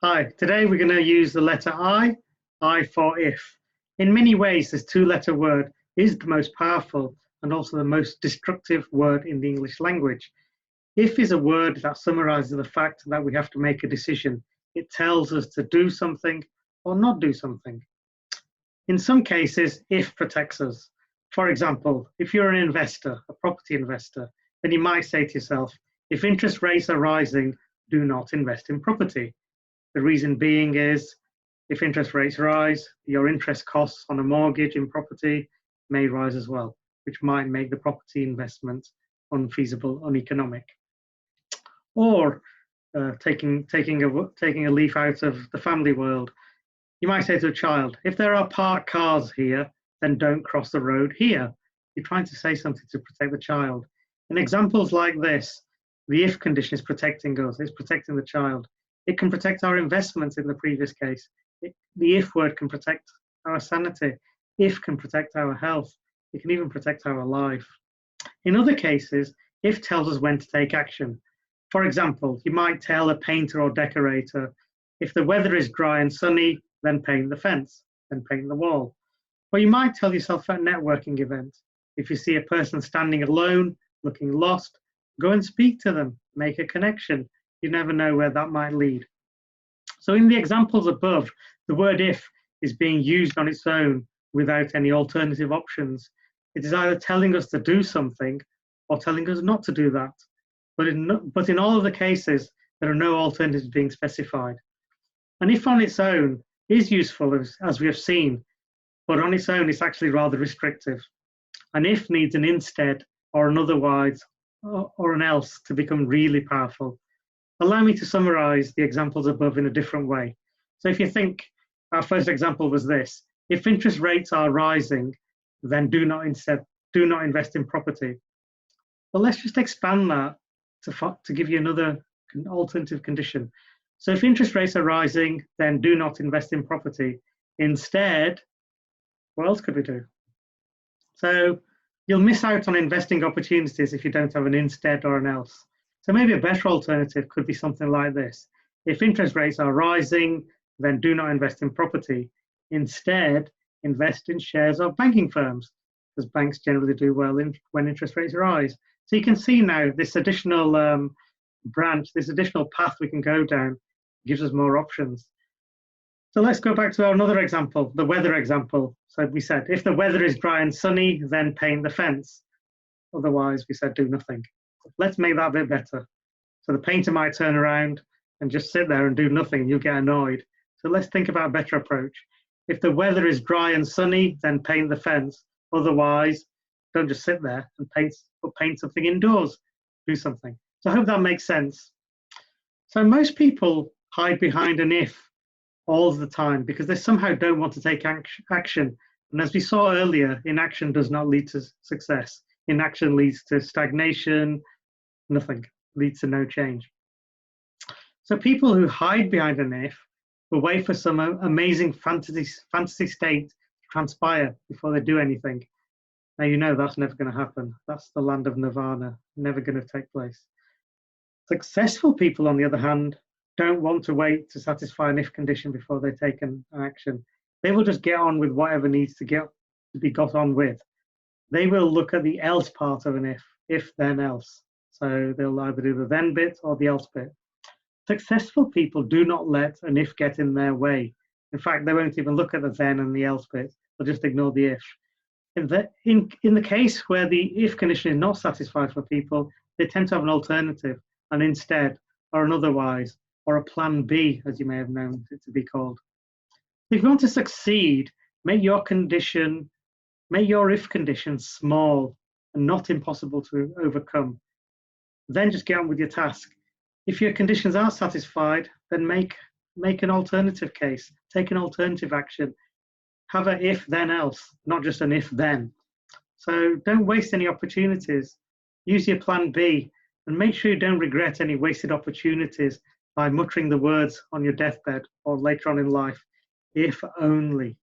Hi, today we're going to use the letter I for if. In many ways, this two-letter word is the most powerful and also the most destructive word in the English language. If is a word that summarizes the fact that we have to make a decision. It tells us to do something or not do something. In some cases, if protects us. For example, if you're an investor, a property investor, then you might say to yourself, if interest rates are rising, do not invest in property. The reason being is if interest rates rise, your interest costs on a mortgage in property may rise as well, which might make the property investment unfeasible, uneconomic. Or taking a leaf out of the family world, you might say to a child, if there are parked cars here, then don't cross the road here. You're trying to say something to protect the child. In examples like this, the if condition is protecting us, it's protecting the child. It can protect our investments in the previous case. The if word can protect our sanity. If can protect our health. It can even protect our life. In other cases, if tells us when to take action. For example, you might tell a painter or decorator, if the weather is dry and sunny, then paint the fence, then paint the wall. Or you might tell yourself at a networking event, if you see a person standing alone, looking lost, go and speak to them, make a connection. You never know where that might lead. So in the examples above, the word if is being used on its own without any alternative options. It is either telling us to do something or telling us not to do that. But in all of the cases, there are no alternatives being specified. And if on its own is useful, as we have seen, but on its own it's actually rather restrictive. An if needs an instead or an otherwise or an else to become really powerful. Allow me to summarize the examples above in a different way. So if you think our first example was this, if interest rates are rising, then do not invest in property. Well, let's just expand that to give you another alternative condition. So if interest rates are rising, then do not invest in property. Instead, what else could we do? So you'll miss out on investing opportunities if you don't have an instead or an else. So maybe a better alternative could be something like this. If interest rates are rising, then do not invest in property. Instead, invest in shares of banking firms, because banks generally do well when interest rates rise. So you can see now this additional branch, this additional path we can go down gives us more options. So let's go back to another example, the weather example. So we said, if the weather is dry and sunny, then paint the fence. Otherwise, we said do nothing. Let's make that a bit better. So the painter might turn around and just sit there and do nothing, and you'll get annoyed. So let's think about a better approach. If the weather is dry and sunny, then paint the fence. Otherwise, don't just sit there and paint something indoors. Do something. So I hope that makes sense. So most people hide behind an if all the time because they somehow don't want to take action. And as we saw earlier, inaction does not lead to success. Inaction leads to stagnation, nothing, leads to no change. So people who hide behind an if will wait for some amazing fantasy state to transpire before they do anything. Now you know that's never going to happen. That's the land of nirvana, never going to take place. Successful people, on the other hand, don't want to wait to satisfy an if condition before they take an action. They will just get on with whatever needs to be got on with. They will look at the else part of an if then else. So they'll either do the then bit or the else bit. Successful people do not let an if get in their way. In fact, they won't even look at the then and the else bit. They'll just ignore the if. In the case where the if condition is not satisfied for people, they tend to have an alternative, an instead, or an otherwise, or a plan B, as you may have known it to be called. If you want to succeed, make your if condition small and not impossible to overcome. Then just get on with your task. If your conditions are satisfied, then make an alternative case, take an alternative action. Have an if then else, not just an if then. So don't waste any opportunities. Use your plan B and make sure you don't regret any wasted opportunities by muttering the words on your deathbed or later on in life, if only.